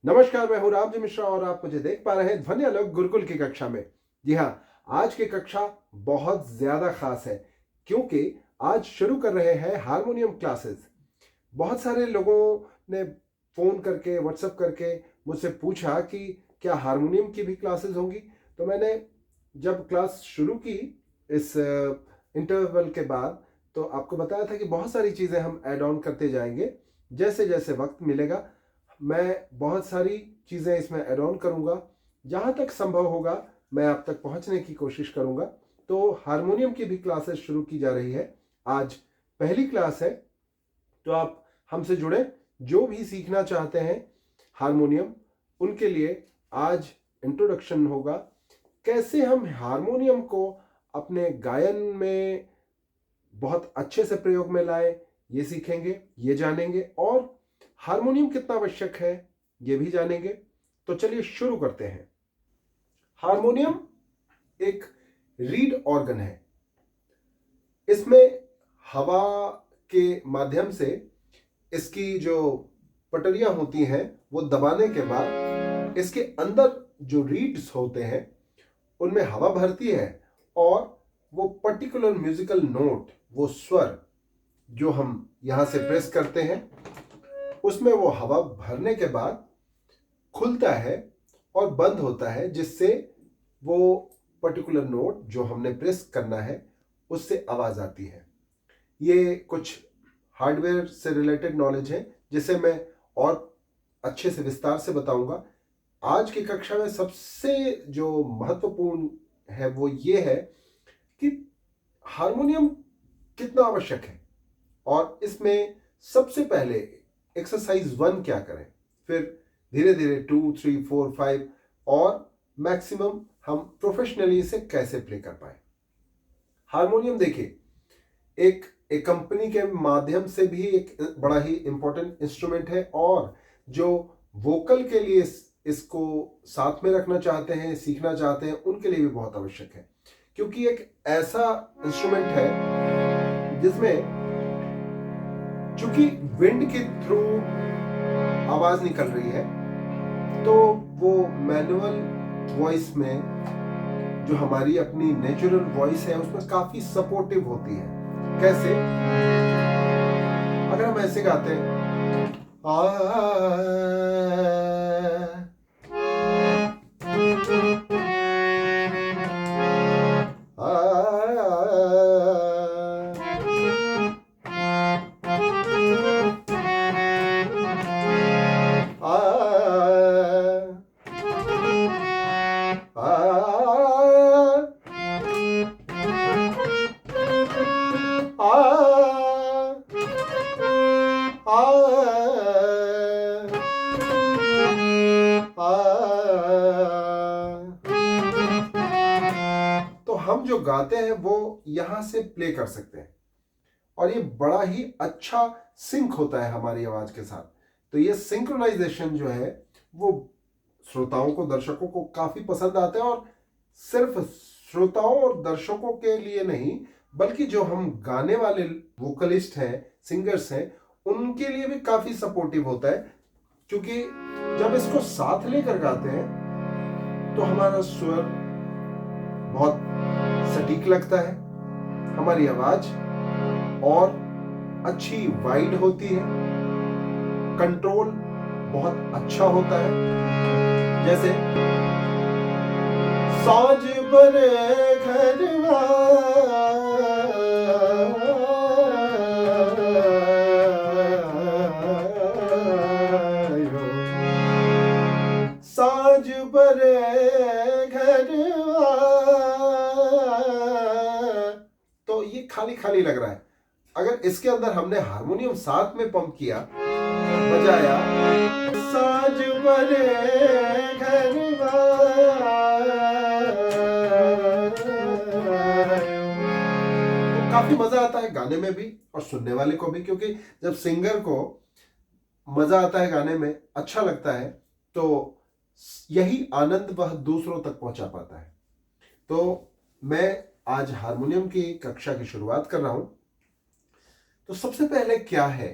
नमस्कार, मैं हूं रामजी मिश्रा और आप मुझे देख पा रहे हैं ध्वनि आलोक गुरुकुल की कक्षा में। जी हाँ, आज की कक्षा बहुत ज्यादा खास है क्योंकि आज शुरू कर रहे हैं हारमोनियम क्लासेस। बहुत सारे लोगों ने फोन करके व्हाट्सएप करके मुझसे पूछा कि क्या हारमोनियम की भी क्लासेस होंगी। तो मैंने जब क्लास शुरू की इस इंटरवल के बाद तो आपको बताया था कि बहुत सारी चीज़ें हम ऐड ऑन करते जाएंगे। जैसे जैसे वक्त मिलेगा मैं बहुत सारी चीज़ें इसमें ऐड ऑन करूँगा। जहाँ तक संभव होगा मैं आप तक पहुँचने की कोशिश करूँगा। तो हारमोनियम की भी क्लासेस शुरू की जा रही है। आज पहली क्लास है, तो आप हमसे जुड़े। जो भी सीखना चाहते हैं हारमोनियम, उनके लिए आज इंट्रोडक्शन होगा। कैसे हम हारमोनियम को अपने गायन में बहुत अच्छे से प्रयोग में लाए, ये सीखेंगे, ये जानेंगे। और हारमोनियम कितना आवश्यक है ये भी जानेंगे। तो चलिए शुरू करते हैं। हारमोनियम एक रीड ऑर्गन है। इसमें हवा के माध्यम से इसकी जो पटरियां होती हैं वो दबाने के बाद इसके अंदर जो रीड्स होते हैं उनमें हवा भरती है और वो पर्टिकुलर म्यूजिकल नोट, वो स्वर जो हम यहां से प्रेस करते हैं उसमें वो हवा भरने के बाद खुलता है और बंद होता है, जिससे वो पर्टिकुलर नोट जो हमने प्रेस करना है उससे आवाज आती है। ये कुछ हार्डवेयर से रिलेटेड नॉलेज है जिसे मैं और अच्छे से विस्तार से बताऊंगा। आज की कक्षा में सबसे जो महत्वपूर्ण है वो ये है कि हारमोनियम कितना आवश्यक है और इसमें सबसे पहले एक्सरसाइज 1 क्या करें, फिर धीरे धीरे 2, 3, 4, 5 और मैक्सिमम हम प्रोफेशनली इसे कैसे प्ले कर पाए। हारमोनियम देखिए एक कंपनी के माध्यम से भी एक बड़ा ही इंपॉर्टेंट इंस्ट्रूमेंट है और जो वोकल के लिए इसको साथ में रखना चाहते हैं, सीखना चाहते हैं, उनके लिए भी बहुत आवश्यक है। क्योंकि एक ऐसा इंस्ट्रूमेंट है जिसमें चूंकि विंड के थ्रू आवाज निकल रही है, तो वो मैनुअल वॉइस में जो हमारी अपनी नेचुरल वॉइस है उसमें काफी सपोर्टिव होती है। कैसे? अगर हम ऐसे गाते हैं तो हम जो गाते हैं वो यहां से प्ले कर सकते हैं और ये बड़ा ही अच्छा सिंक होता है हमारी आवाज के साथ। तो ये सिंक्रोनाइजेशन जो है वो श्रोताओं को, दर्शकों को काफी पसंद आता है और सिर्फ श्रोताओं और दर्शकों के लिए नहीं बल्कि जो हम गाने वाले वोकलिस्ट हैं, सिंगर्स हैं, उनके लिए भी काफी सपोर्टिव होता है। क्योंकि जब इसको साथ लेकर गाते हैं तो हमारा स्वर बहुत सटीक लगता है, हमारी आवाज और अच्छी वाइड होती है, कंट्रोल बहुत अच्छा होता है। जैसे साज बरे घरवा साज बरे घरवा, तो ये खाली खाली लग रहा है। अगर इसके अंदर हमने हारमोनियम साथ में पंप किया, बजाया साज बरे घरवा, तो काफी मजा आता है गाने में भी और सुनने वाले को भी। क्योंकि जब सिंगर को मजा आता है, गाने में अच्छा लगता है, तो यही आनंद वह दूसरों तक पहुंचा पाता है। तो मैं आज हारमोनियम की कक्षा की शुरुआत कर रहा हूं। तो सबसे पहले क्या है,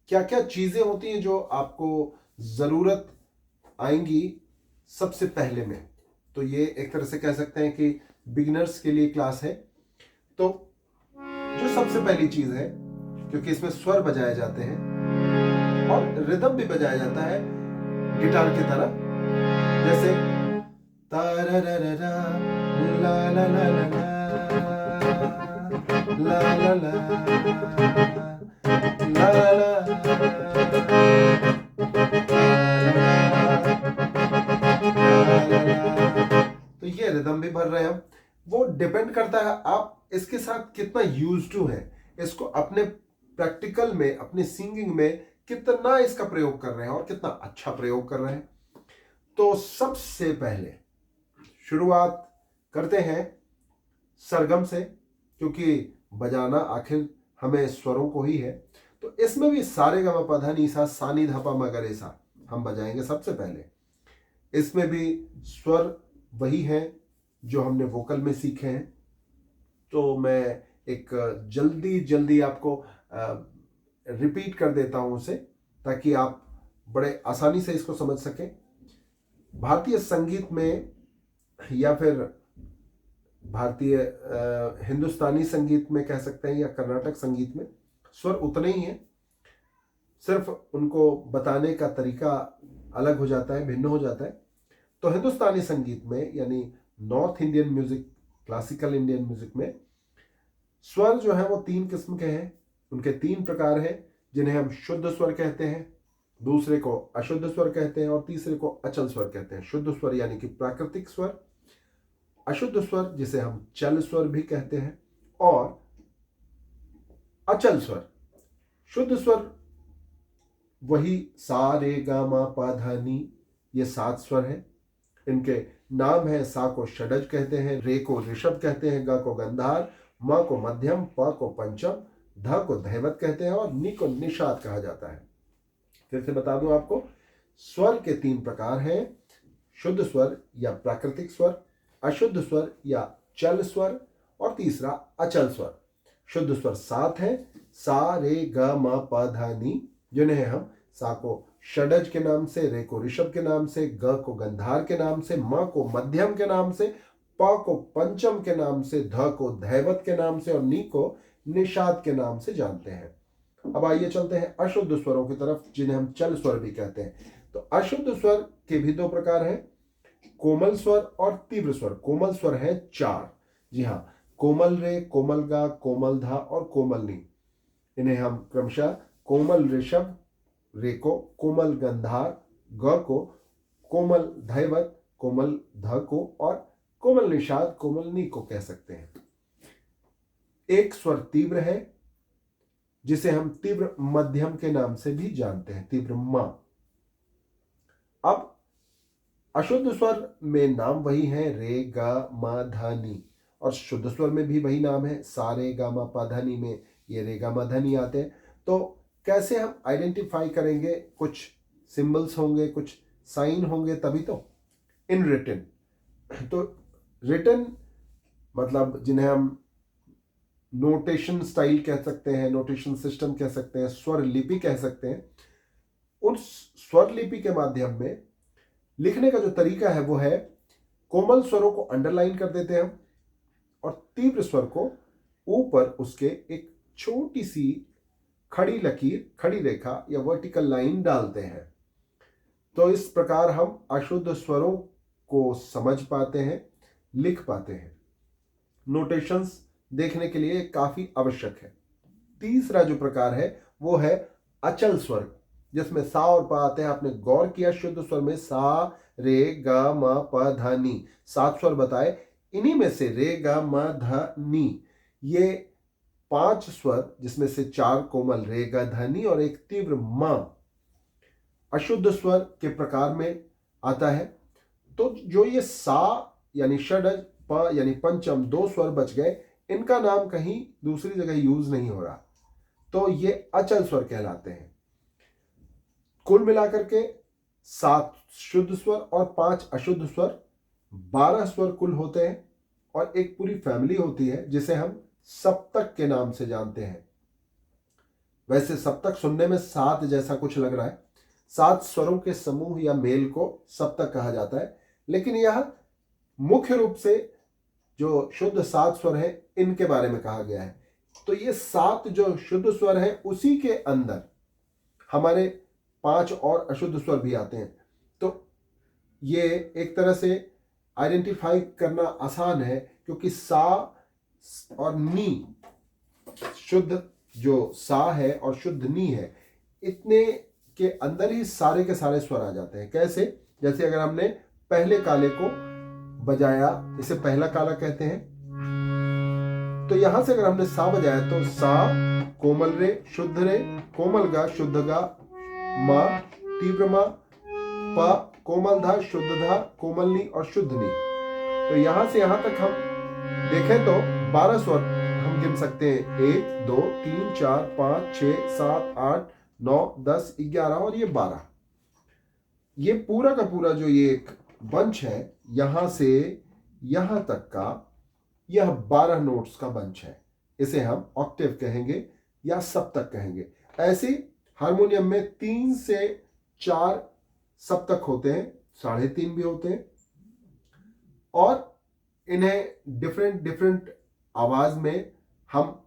क्या क्या चीजें होती हैं जो आपको जरूरत आएंगी सबसे पहले में। तो ये एक तरह से कह सकते हैं कि बिगिनर्स के लिए क्लास है। तो जो सबसे पहली चीज है, क्योंकि इसमें स्वर बजाए जाते हैं और रिदम भी बजाया जाता है गिटार की तरह, जैसे तारारारा ला ला ला ला ला ला ला ला ला ला। तो ये रिदम भी भर रहे हैं हम। वो डिपेंड करता है आप इसके साथ कितना यूज्ड टू है, इसको अपने प्रैक्टिकल में, अपने सिंगिंग में कितना इसका प्रयोग कर रहे हैं और कितना अच्छा प्रयोग कर रहे हैं। तो सबसे पहले शुरुआत करते हैं सरगम से, क्योंकि बजाना आखिर हमें स्वरों को ही है। तो इसमें भी सारे गा मा पा धा नी सा सा नी धा पा मा गा रे सा हम बजाएंगे सबसे पहले। इसमें भी स्वर वही हैं जो हमने वोकल में सीखे हैं। तो मैं एक जल्दी आपको रिपीट कर देता हूं उसे, ताकि आप बड़े आसानी से इसको समझ सकें। भारतीय संगीत में या फिर भारतीय हिंदुस्तानी संगीत में कह सकते हैं, या कर्नाटक संगीत में स्वर उतने ही हैं, सिर्फ उनको बताने का तरीका अलग हो जाता है, भिन्न हो जाता है। तो हिंदुस्तानी संगीत में यानी north Indian music, classical Indian music में स्वर जो है वो 3 किस्म के हैं। उनके 3 प्रकार हैं, जिन्हें हम शुद्ध स्वर कहते हैं, दूसरे को अशुद्ध स्वर कहते हैं और तीसरे को अचल स्वर कहते हैं। शुद्ध स्वर यानी कि प्राकृतिक स्वर, अशुद्ध स्वर जिसे हम चल स्वर भी कहते हैं, और अचल स्वर। शुद्ध स्वर वही सा रे गा मा पा धा नी, ये 7 स्वर हैं। इनके नाम है, सा को षडज कहते हैं, रे को ऋषभ कहते हैं, गा को गंधार, मा को मध्यम, पा को पंचम, धा को धैवत कहते हैं और नी को निषाद कहा जाता है। फिर से बता दूं आपको, स्वर के 3 प्रकार हैं, शुद्ध स्वर या प्राकृतिक स्वर, अशुद्ध स्वर या चल स्वर, और तीसरा अचल स्वर। शुद्ध स्वर 7 हैं, सा रे ग म प ध नी, जिन्हें हम सा को षडज के नाम से, रे को ऋषभ के नाम से, ग को गंधार के नाम से, म को मध्यम के नाम से, प को पंचम के नाम से, ध को धैवत के नाम से और नी को निषाद के नाम से जानते हैं। अब आइए चलते हैं अशुद्ध स्वरों की तरफ, जिन्हें हम चल स्वर भी कहते हैं। तो अशुद्ध स्वर के भी 2 प्रकार हैं, कोमल स्वर और तीव्र स्वर। कोमल स्वर है 4, जी हाँ, कोमल रे, कोमल गा, कोमल धा और कोमल नी। इन्हें हम क्रमशः कोमल ऋषभ, रे को कोमल गंधार, ग को कोमल धैवत, कोमल ध को और कोमल निषाद, कोमल नी को कह सकते हैं। एक स्वर तीव्र है, जिसे हम तीव्र मध्यम के नाम से भी जानते हैं, तीव्र म। अब अशुद्ध स्वर में नाम वही है, रे गा मा धा नी, और शुद्ध स्वर में भी वही नाम है, सा रे गा मा पा धा नी में ये रे गा मा धा नी आते हैं। तो कैसे हम आइडेंटिफाई करेंगे? कुछ सिंबल्स होंगे, कुछ साइन होंगे, तभी तो। इन रिटन, तो रिटन मतलब जिन्हें हम नोटेशन स्टाइल कह सकते हैं, नोटेशन सिस्टम कह सकते हैं, स्वर लिपि कह सकते हैं। उन स्वर लिपि के माध्यम में लिखने का जो तरीका है वो है, कोमल स्वरों को अंडरलाइन कर देते हैं हम, और तीव्र स्वर को ऊपर उसके एक छोटी सी खड़ी लकीर, खड़ी रेखा या वर्टिकल लाइन डालते हैं। तो इस प्रकार हम अशुद्ध स्वरों को समझ पाते हैं, लिख पाते हैं। नोटेशंस देखने के लिए काफी आवश्यक है। तीसरा जो प्रकार है वो है अचल स्वर, जिसमें सा और पा आते हैं। आपने गौर किया, शुद्ध स्वर में सा रे ग म प ध नी 7 स्वर बताए, इन्हीं में से रे ग म ध नी ये 5 स्वर, जिसमें से 4 कोमल रे ग ध नी और एक तीव्र म अशुद्ध स्वर के प्रकार में आता है। तो जो ये सा यानी षडज, प यानी पंचम 2 स्वर बच गए, इनका नाम कहीं दूसरी जगह यूज नहीं हो रहा, तो ये अचल स्वर कहलाते हैं। कुल मिलाकर के 7 शुद्ध स्वर और 5 अशुद्ध स्वर, 12 स्वर कुल होते हैं, और एक पूरी फैमिली होती है जिसे हम सप्तक के नाम से जानते हैं। वैसे सप्तक सुनने में 7 जैसा कुछ लग रहा है, 7 स्वरों के समूह या मेल को सप्तक कहा जाता है। लेकिन यह मुख्य रूप से जो शुद्ध 7 स्वर हैं इनके बारे में कहा गया है। तो ये 7 जो शुद्ध स्वर हैं उसी के अंदर हमारे 5 और अशुद्ध स्वर भी आते हैं। तो ये एक तरह से आइडेंटिफाई करना आसान है, क्योंकि सा और नी, शुद्ध जो सा है और शुद्ध नी है, इतने के अंदर ही सारे के सारे स्वर आ जाते हैं। कैसे? जैसे अगर हमने पहले काले को बजाया, इसे पहला काला कहते हैं, तो यहां से अगर हमने सा बजाया तो सा, कोमल रे, शुद्ध रे, कोमल गा, शुद्ध गा, मा, तीव्र मा, पा, कोमल धा, शुद्ध धा, कोमल नी और शुद्ध नी। तो यहां से यहां तक हम देखें तो 12 स्वर हम गिन सकते हैं। 1 2 3 4 5 6 7 8 9 10 11 और ये 12। ये पूरा का पूरा जो ये एक बंच है, यहां से यहां तक का, यह 12 नोट्स का बंच है। इसे हम ऑक्टेव कहेंगे या सप्तक कहेंगे। ऐसे हारमोनियम में 3 से 4 सप्तक होते हैं, 3.5 भी होते हैं, और इन्हें डिफरेंट आवाज में हम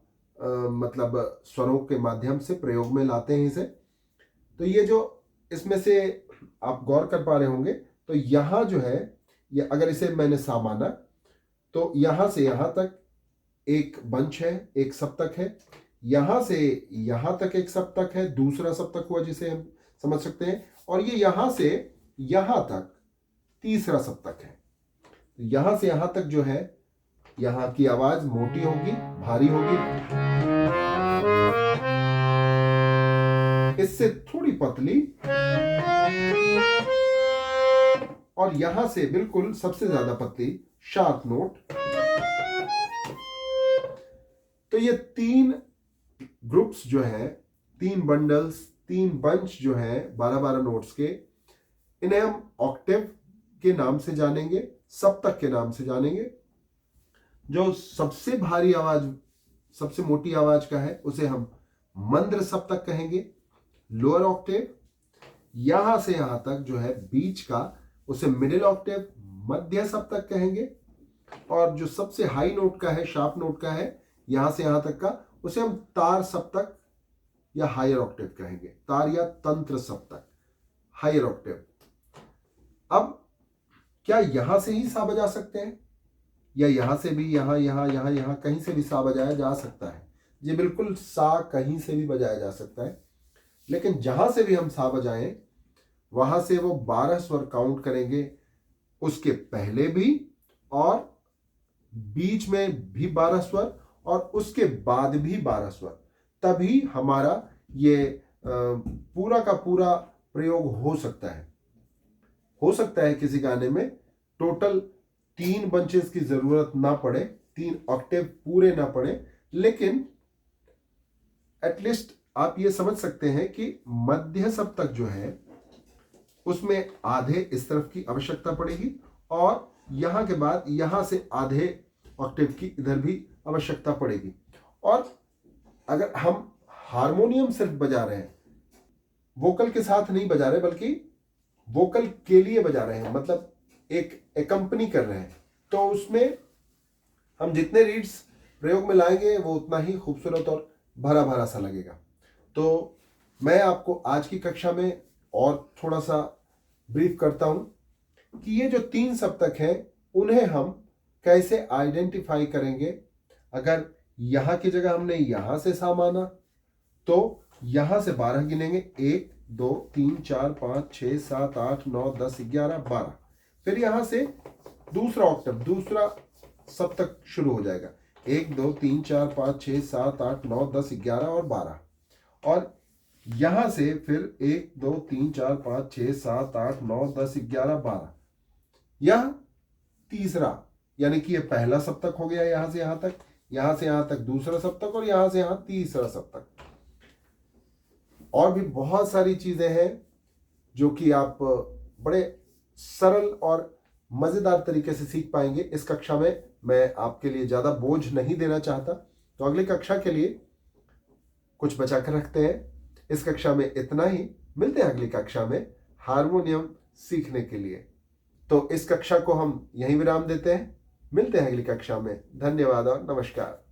मतलब स्वरों के माध्यम से प्रयोग में लाते हैं इसे। तो ये जो इसमें से आप गौर कर पा रहे होंगे, तो यहां जो है, ये अगर इसे मैंने सा माना तो यहां से यहां तक एक बंच है, एक सप्तक है। यहां से यहां तक एक सप्तक है, दूसरा सप्तक हुआ जिसे हम समझ सकते हैं, और ये यहां से यहां तक तीसरा सप्तक है। यहां से यहां तक जो है, यहां की आवाज मोटी होगी, भारी होगी, इससे थोड़ी पतली, और यहां से बिल्कुल सबसे ज्यादा पतली शार्प नोट। तो ये 3 ग्रुप्स जो है, 3 बंडल्स, 3 बंच जो है 12-12 नोट्स के, इन्हें हम ऑक्टेव के नाम से जानेंगे, सप्तक के नाम से जानेंगे। जो सबसे भारी आवाज, सबसे मोटी आवाज का है, उसे हम मंद्र सप्तक कहेंगे, लोअर ऑक्टेव। यहां से यहां तक जो है बीच का, उसे मिडिल ऑक्टेव, मध्य सप्तक कहेंगे। और जो सबसे हाई नोट का है, शार्प नोट का है, यहां से यहां तक का, उसे हम तार सप्तक या हायर ऑक्टेव कहेंगे, तार या तंत्र सप्तक, हायर ऑक्टेव। अब क्या यहां से ही सा बजा सकते हैं, या यहां से भी, यहां कहीं से भी सा बजाया जा सकता है? जी बिल्कुल, सा कहीं से भी बजाया जा सकता है। लेकिन जहां से भी हम सा बजाएं, वहां से वो 12 स्वर काउंट करेंगे, उसके पहले भी और बीच में भी 12 स्वर और उसके बाद भी 12 स्वर। तभी हमारा ये पूरा का पूरा प्रयोग हो सकता है। हो सकता है किसी गाने में टोटल 3 बंचेस की जरूरत ना पड़े, 3 ऑक्टेव पूरे ना पड़े, लेकिन एटलीस्ट आप ये समझ सकते हैं कि मध्य सप्तक जो है उसमें आधे इस तरफ की आवश्यकता पड़ेगी, और यहां के बाद यहां से आधे ऑक्टेव की इधर भी आवश्यकता पड़ेगी। और अगर हम हारमोनियम सिर्फ बजा रहे हैं, वोकल के साथ नहीं बजा रहे, बल्कि वोकल के लिए बजा रहे हैं, मतलब एक एकम्पनी कर रहे हैं, तो उसमें हम जितने रीड्स प्रयोग में लाएंगे वो उतना ही खूबसूरत और भरा भरा सा लगेगा। तो मैं आपको आज की कक्षा में और थोड़ा सा ब्रीफ करता हूं कि ये जो 3 सप्तक हैं उन्हें हम कैसे आइडेंटिफाई करेंगे। अगर यहां की जगह हमने यहां से सा माना तो यहां से 12 गिनेंगे, 1 2 3 4 5 6 7 8 9 10 11 12। फिर यहां से दूसरा ऑक्टेव, दूसरा सप्तक शुरू हो जाएगा, 1 2 3 4 5 6 7 8 9 10 11 और 12। और यहां से फिर 1 2 3 4 5 6 7 8 9 10 11 12। यह तीसरा, यानी कि यह पहला सप्तक हो गया, यहां से यहां तक दूसरा सप्तक, और यहां से यहां तीसरा सप्तक। और भी बहुत सारी चीजें हैं जो कि आप बड़े सरल और मजेदार तरीके से सीख पाएंगे इस कक्षा में। मैं आपके लिए ज्यादा बोझ नहीं देना चाहता, तो अगली कक्षा के लिए कुछ बचा कर रखते हैं। इस कक्षा में इतना ही। मिलते हैं अगली कक्षा में हारमोनियम सीखने के लिए। तो इस कक्षा को हम यहीं विराम देते हैं। मिलते हैं अगली कक्षा में। धन्यवाद और नमस्कार।